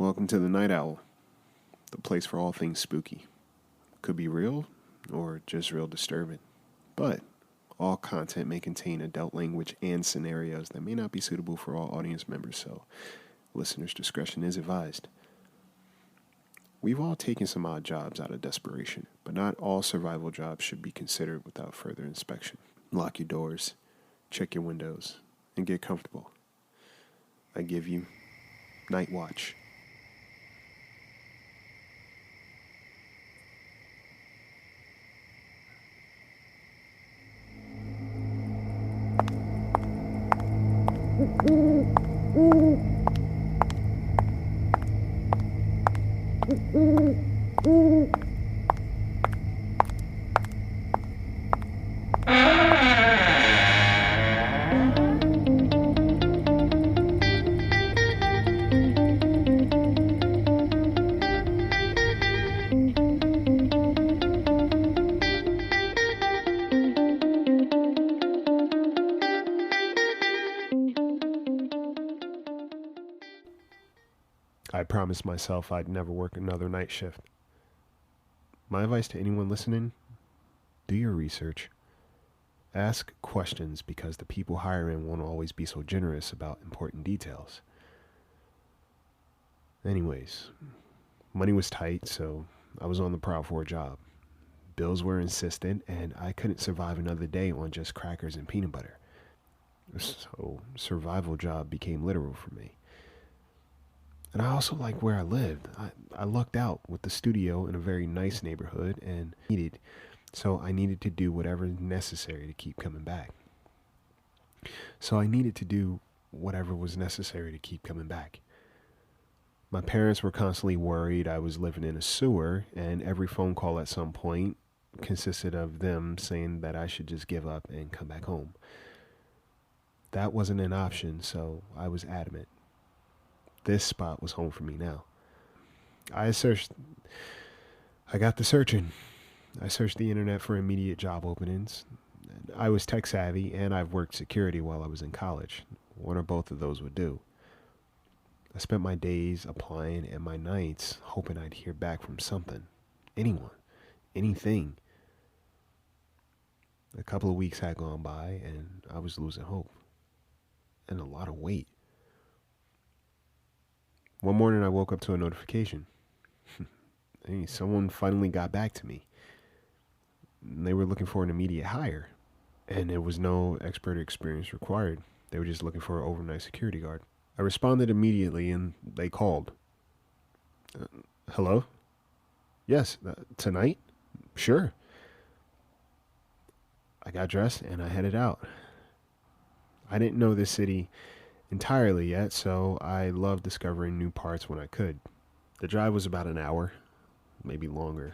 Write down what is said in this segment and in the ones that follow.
Welcome to the Night Owl, the place for all things spooky. Could be real or just real disturbing, but all content may contain adult language and scenarios that may not be suitable for all audience members, so listeners' discretion is advised. We've all taken some odd jobs out of desperation, but not all survival jobs should be considered without further inspection. Lock your doors, check your windows, and get comfortable. I give you Night Watch. I promised myself I'd never work another night shift. My advice to anyone listening, do your research. Ask questions because the people hiring won't always be so generous about important details. Anyways, money was tight, so I was on the prowl for a job. Bills were insistent, and I couldn't survive another day on just crackers and peanut butter. So, survival job became literal for me. And I also liked where I lived. I lucked out with the studio in a very nice neighborhood so I needed to do whatever necessary to keep coming back. My parents were constantly worried I was living in a sewer, and every phone call at some point consisted of them saying that I should just give up and come back home. That wasn't an option, so I was adamant. This spot was home for me now. I got to searching. I searched the internet for immediate job openings. I was tech savvy and I've worked security while I was in college. One or both of those would do. I spent my days applying and my nights hoping I'd hear back from something. Anyone. Anything. A couple of weeks had gone by and I was losing hope. And a lot of weight. One morning I woke up to a notification. Hey, someone finally got back to me. They were looking for an immediate hire, and there was no expert experience required. They were just looking for an overnight security guard. I responded immediately, and they called. Hello? Yes, tonight? Sure. I got dressed, and I headed out. I didn't know this city entirely yet, so I loved discovering new parts when I could. The drive was about an hour, maybe longer,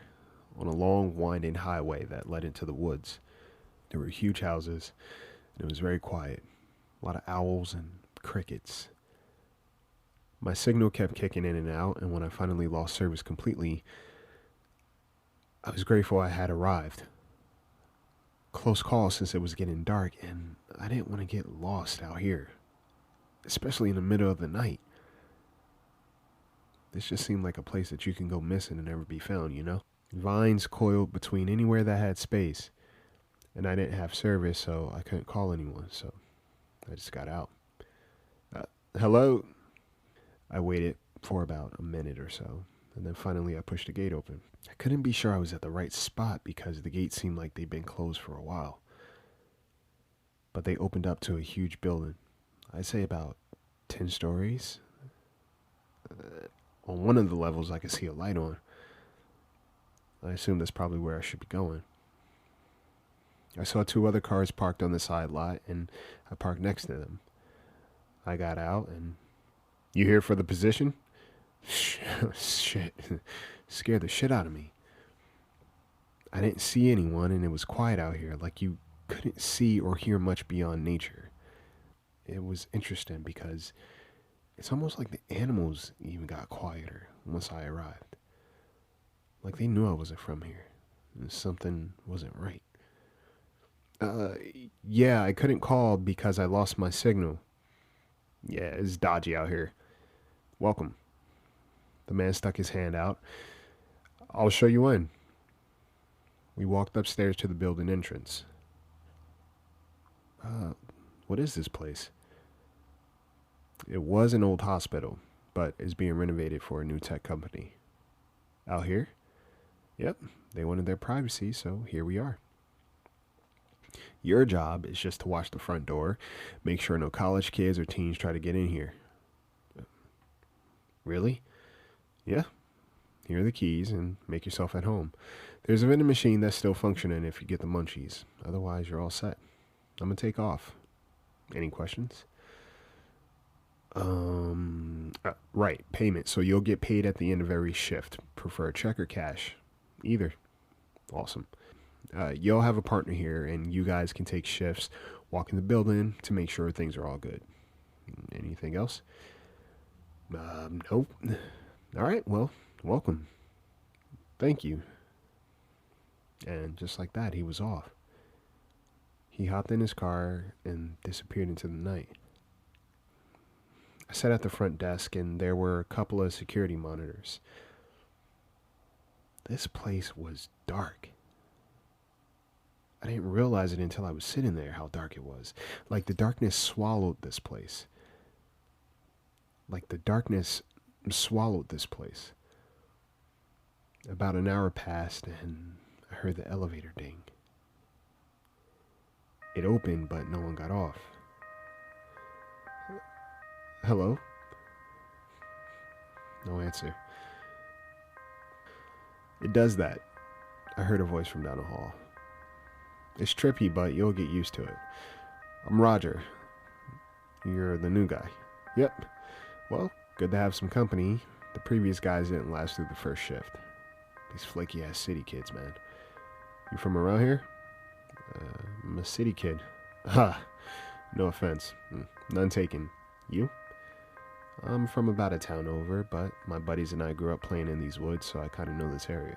on a long, winding highway that led into the woods. There were huge houses, and it was very quiet. A lot of owls and crickets. My signal kept kicking in and out, and when I finally lost service completely, I was grateful I had arrived. Close call since it was getting dark, and I didn't want to get lost out here, especially in the middle of the night. This just seemed like a place that you can go missing and never be found, you know? Vines coiled between anywhere that had space, and I didn't have service, so I couldn't call anyone, so I just got out. Hello? I waited for about a minute or so, and then finally I pushed the gate open. I couldn't be sure I was at the right spot because the gate seemed like they'd been closed for a while. But they opened up to a huge building. I'd say about 10 stories. On one of the levels I could see a light on. I assume that's probably where I should be going. I saw 2 other cars parked on the side lot, and I parked next to them. I got out, and... You here for the position? Shit. Scared the shit out of me. I didn't see anyone, and it was quiet out here, like you couldn't see or hear much beyond nature. It was interesting because it's almost like the animals even got quieter once I arrived. Like they knew I wasn't from here. And something wasn't right. Yeah, I couldn't call because I lost my signal. Yeah, it's dodgy out here. Welcome. The man stuck his hand out. I'll show you in. We walked upstairs to the building entrance. What is this place? It was an old hospital, but is being renovated for a new tech company. Out here? Yep, they wanted their privacy, so here we are. Your job is just to watch the front door, make sure no college kids or teens try to get in here. Really? Yeah. Here are the keys, and make yourself at home. There's a vending machine that's still functioning if you get the munchies. Otherwise, you're all set. I'm gonna take off. Any questions? Right, payment. So you'll get paid at the end of every shift. Prefer check or cash? Either. Awesome. You'll have a partner here, and you guys can take shifts, walk in the building to make sure things are all good. Anything else? Nope. All right, well, welcome. Thank you. And just like that, he was off. He hopped in his car and disappeared into the night. I sat at the front desk, and there were a couple of security monitors. This place was dark. I didn't realize it until I was sitting there how dark it was. Like the darkness swallowed this place. About an hour passed, and I heard the elevator ding. It opened, but no one got off. Hello? No answer. It does that. I heard a voice from down the hall. It's trippy, but you'll get used to it. I'm Roger. You're the new guy. Yep. Well, good to have some company. The previous guys didn't last through the first shift. These flaky ass city kids, man. You from around here? I'm a city kid. Ha! No offense. None taken. You? I'm from about a town over, but my buddies and I grew up playing in these woods, so I kind of know this area.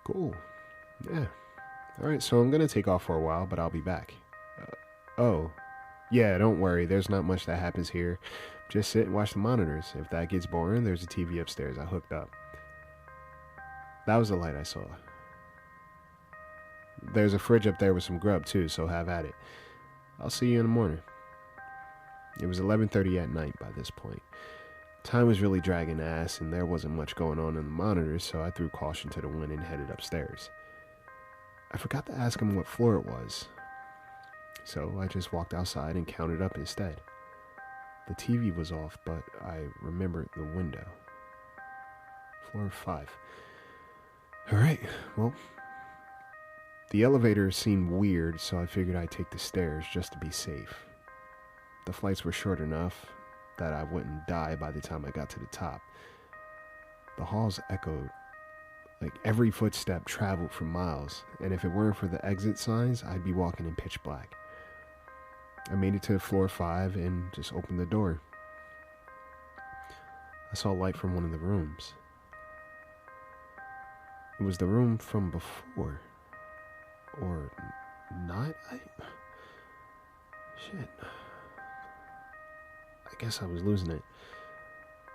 Cool. Yeah. Alright, so I'm gonna take off for a while, but I'll be back. Oh. Yeah, don't worry, there's not much that happens here. Just sit and watch the monitors. If that gets boring, there's a TV upstairs I hooked up. That was the light I saw. There's a fridge up there with some grub too, so have at it. I'll see you in the morning. It was 11:30 at night by this point. Time was really dragging ass, and there wasn't much going on in the monitors, so I threw caution to the wind and headed upstairs. I forgot to ask him what floor it was, so I just walked outside and counted up instead. The TV was off, but I remembered the window. Floor 5. Alright, well, the elevator seemed weird, so I figured I'd take the stairs just to be safe. The flights were short enough that I wouldn't die by the time I got to the top. The halls echoed. Like every footstep traveled for miles, and if it weren't for the exit signs, I'd be walking in pitch black. I made it to floor 5 and just opened the door. I saw light from one of the rooms. It was the room from before. Or not? Shit. I guess I was losing it.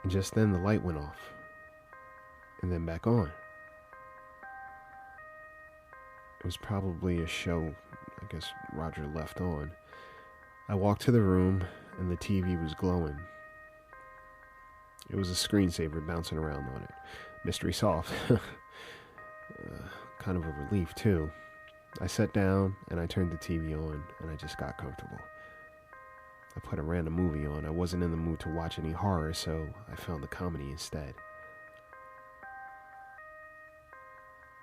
And just then the light went off. And then back on. It was probably a show I guess Roger left on. I walked to the room and the TV was glowing. It was a screensaver bouncing around on it. Mystery solved. Kind of a relief too. I sat down and I turned the TV on and I just got comfortable. I put a random movie on. I wasn't in the mood to watch any horror, so I found the comedy instead.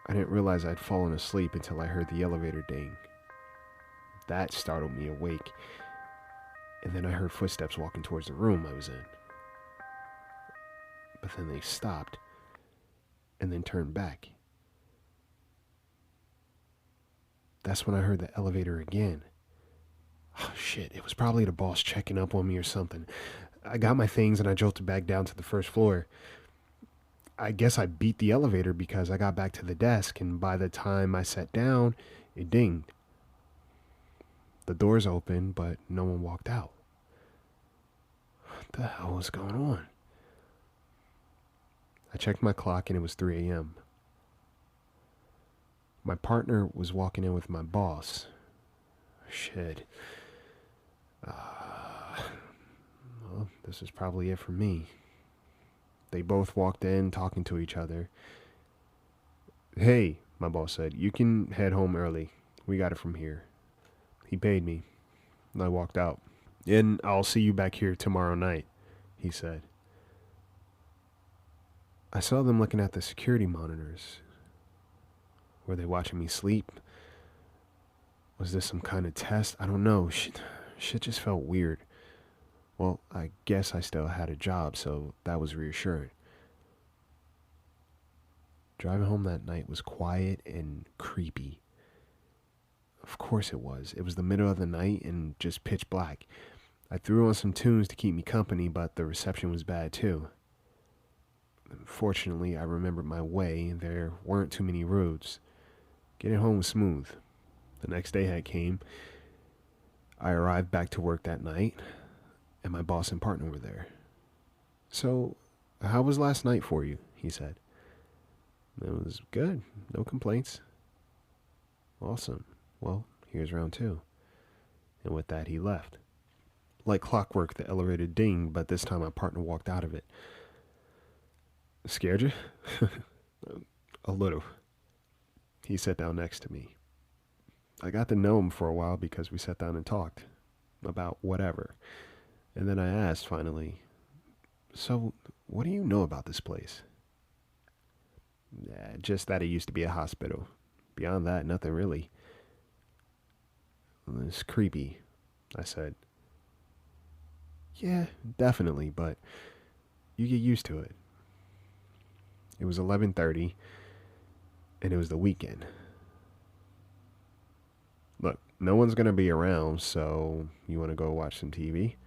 I didn't realize I'd fallen asleep until I heard the elevator ding. That startled me awake, and then I heard footsteps walking towards the room I was in. But then they stopped, and then turned back. That's when I heard the elevator again. Oh shit, it was probably the boss checking up on me or something. I got my things and I jolted back down to the first floor. I guess I beat the elevator because I got back to the desk, and by the time I sat down, it dinged. The doors opened, but no one walked out. What the hell was going on? I checked my clock and it was 3 a.m. My partner was walking in with my boss. Shit. Well, this is probably it for me. They both walked in talking to each other. Hey, my boss said, you can head home early. We got it from here. He paid me. And I walked out. And I'll see you back here tomorrow night, he said. I saw them looking at the security monitors. Were they watching me sleep? Was this some kind of test? I don't know. Shit just felt weird. Well, I guess I still had a job, so that was reassuring. Driving home that night was quiet and creepy. Of course it was. It was the middle of the night and just pitch black. I threw on some tunes to keep me company, but the reception was bad too. Fortunately, I remembered my way and there weren't too many roads. Getting home was smooth. The next day came. I arrived back to work that night, and my boss and partner were there. So, how was last night for you? He said. It was good. No complaints. Awesome. Well, here's round 2. And with that, he left. Like clockwork, the elevator dinged, but this time my partner walked out of it. Scared you? A little. He sat down next to me. I got to know him for a while because we sat down and talked about whatever. And then I asked finally, so what do you know about this place? Just that it used to be a hospital. Beyond that, nothing really. It's creepy, I said. Yeah, definitely, but you get used to it. It was 11:30, and it was the weekend. Look, no one's going to be around, so you want to go watch some TV?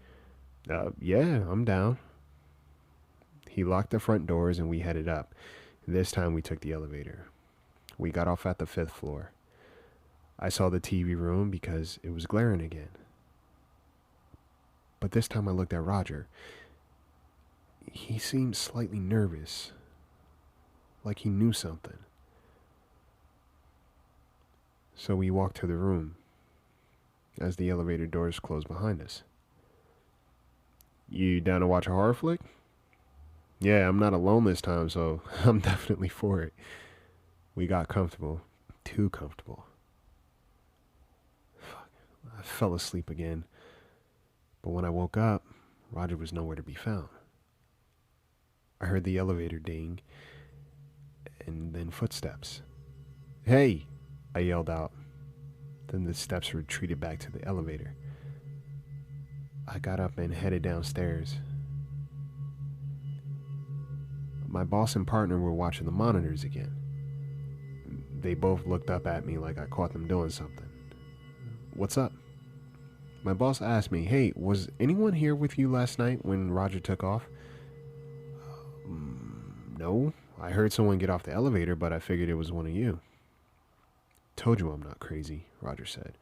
Yeah, I'm down. He locked the front doors, and we headed up. This time we took the elevator. We got off at the 5th floor. I saw the TV room because it was glaring again. But this time I looked at Roger. He seemed slightly nervous, like he knew something. So we walked to the room as the elevator doors closed behind us. You down to watch a horror flick? Yeah, I'm not alone this time, so I'm definitely for it. We got comfortable. Too comfortable. Fuck. I fell asleep again. But when I woke up, Roger was nowhere to be found. I heard the elevator ding, and then footsteps. Hey! I yelled out. Then the steps retreated back to the elevator. I got up and headed downstairs. My boss and partner were watching the monitors again. They both looked up at me like I caught them doing something. What's up? My boss asked me, hey, was anyone here with you last night when Roger took off? No, I heard someone get off the elevator, but I figured it was one of you. Told you I'm not crazy, Roger said.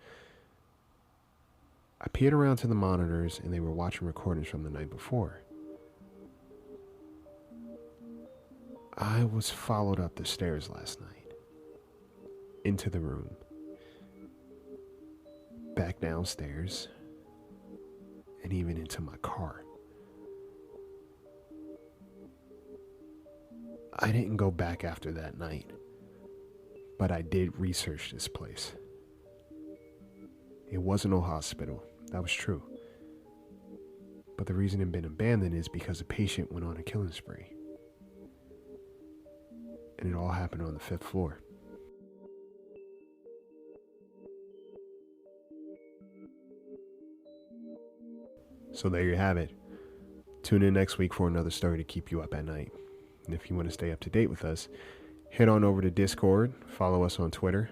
I peered around to the monitors and they were watching recordings from the night before. I was followed up the stairs last night. Into the room. Back downstairs. And even into my car. I didn't go back after that night. But I did research this place. It wasn't a hospital. That was true. But the reason it had been abandoned is because a patient went on a killing spree. And it all happened on the 5th floor. So there you have it. Tune in next week for another story to keep you up at night. And if you want to stay up to date with us, head on over to Discord, follow us on Twitter,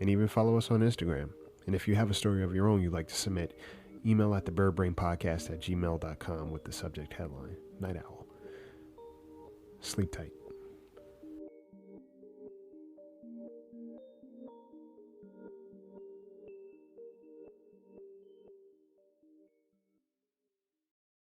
and even follow us on Instagram. And if you have a story of your own you'd like to submit, email at thebirdbrainpodcast@gmail.com with the subject headline, Night Owl. Sleep tight.